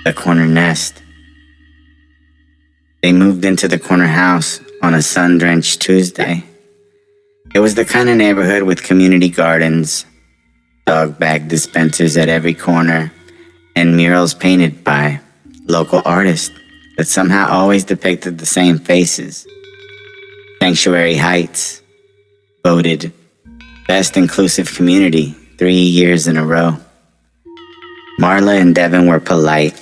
The corner nest. They moved into the corner house on a sun-drenched Tuesday. It was the kind of neighborhood with community gardens, dog bag dispensers at every corner, and murals painted by local artists that somehow always depicted the same faces. Sanctuary Heights voted Best Inclusive Community 3 years in a row. Marla and Devin were polite,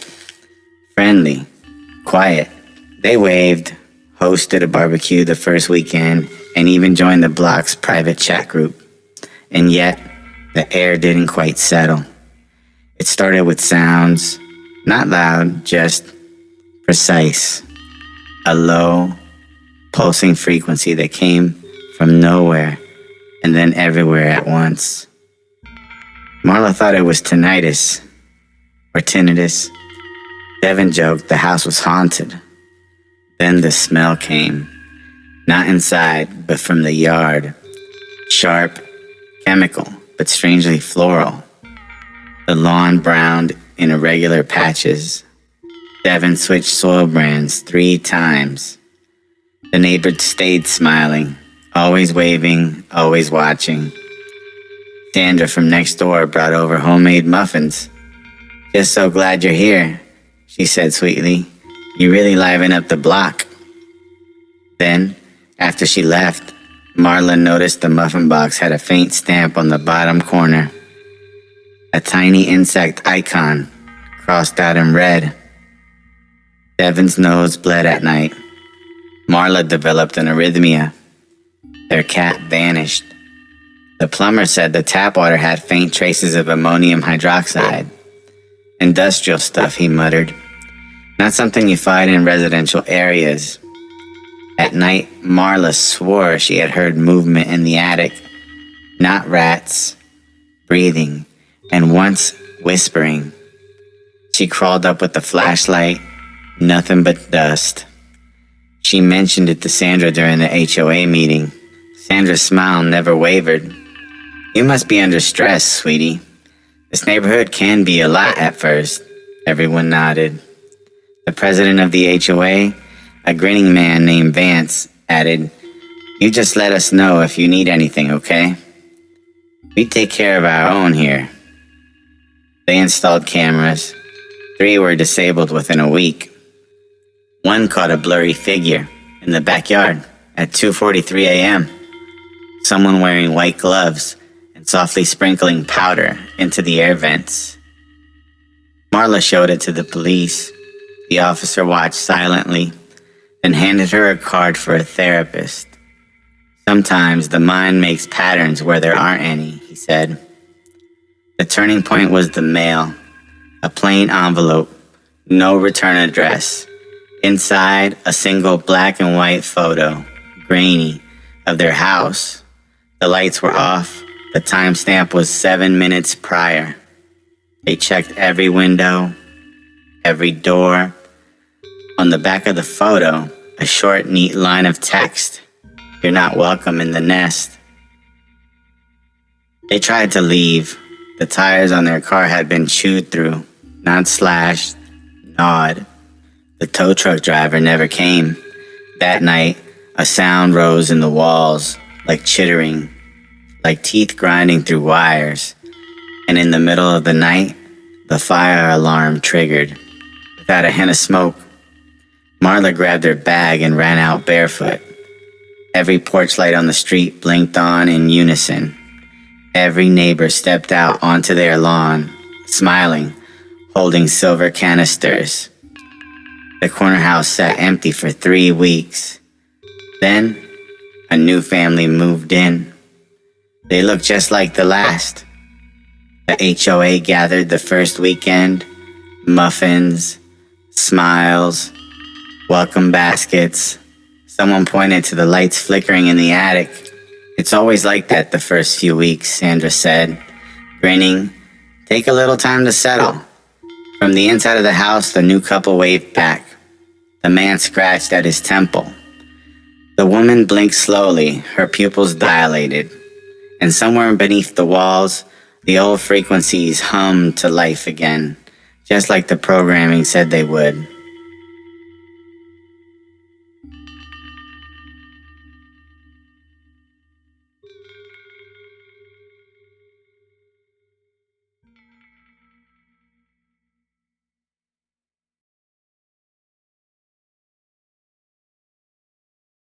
friendly, quiet. They waved, hosted a barbecue the first weekend, and even joined the block's private chat group. And yet, the air didn't quite settle. It started with sounds, not loud, just precise. A low, pulsing frequency that came from nowhere and then everywhere at once. Marla thought it was tinnitus or tinnitus. Devin joked the house was haunted. Then the smell came, not inside, but from the yard. Sharp, chemical, but strangely floral. The lawn browned in irregular patches. Devin switched soil brands 3 times. The neighbor stayed smiling, always waving, always watching. Sandra from next door brought over homemade muffins. "Just so glad you're here," she said sweetly. "You really liven up the block." Then, after she left, Marla noticed the muffin box had a faint stamp on the bottom corner. A tiny insect icon, crossed out in red. Devin's nose bled at night. Marla developed an arrhythmia. Their cat vanished. The plumber said the tap water had faint traces of ammonium hydroxide. "Industrial stuff," he muttered. "Not something you find in residential areas." At night, Marla swore she had heard movement in the attic. Not rats, breathing, and once whispering. She crawled up with the flashlight, nothing but dust. She mentioned it to Sandra during the HOA meeting. Sandra's smile never wavered. "You must be under stress, sweetie. This neighborhood can be a lot at first." Everyone nodded. The president of the HOA, a grinning man named Vance, added, "You just let us know if you need anything, okay? We take care of our own here." They installed cameras. 3 were disabled within a week. One caught a blurry figure in the backyard at 2:43 a.m. Someone wearing white gloves and softly sprinkling powder into the air vents. Marla showed it to the police. The officer watched silently, then handed her a card for a therapist. "Sometimes the mind makes patterns where there aren't any," he said. The turning point was the mail. A plain envelope, no return address. Inside, a single black and white photo, grainy, of their house. The lights were off. The timestamp was 7 minutes prior. They checked every window, every door. On the back of the photo, a short, neat line of text. "You're not welcome in the nest." They tried to leave. The tires on their car had been chewed through, not slashed, gnawed. The tow truck driver never came. That night, a sound rose in the walls, like chittering, like teeth grinding through wires. And in the middle of the night, the fire alarm triggered. Without a hint of smoke, Marla grabbed her bag and ran out barefoot. Every porch light on the street blinked on in unison. Every neighbor stepped out onto their lawn, smiling, holding silver canisters. The corner house sat empty for 3 weeks. Then, a new family moved in. They looked just like the last. The HOA gathered the first weekend. Muffins, smiles, welcome baskets. Someone pointed to the lights flickering in the attic. "It's always like that the first few weeks," Sandra said, grinning. "Take a little time to settle." From the inside of the house, the new couple waved back. The man scratched at his temple. The woman blinked slowly, her pupils dilated. And somewhere beneath the walls, the old frequencies hummed to life again, just like the programming said they would.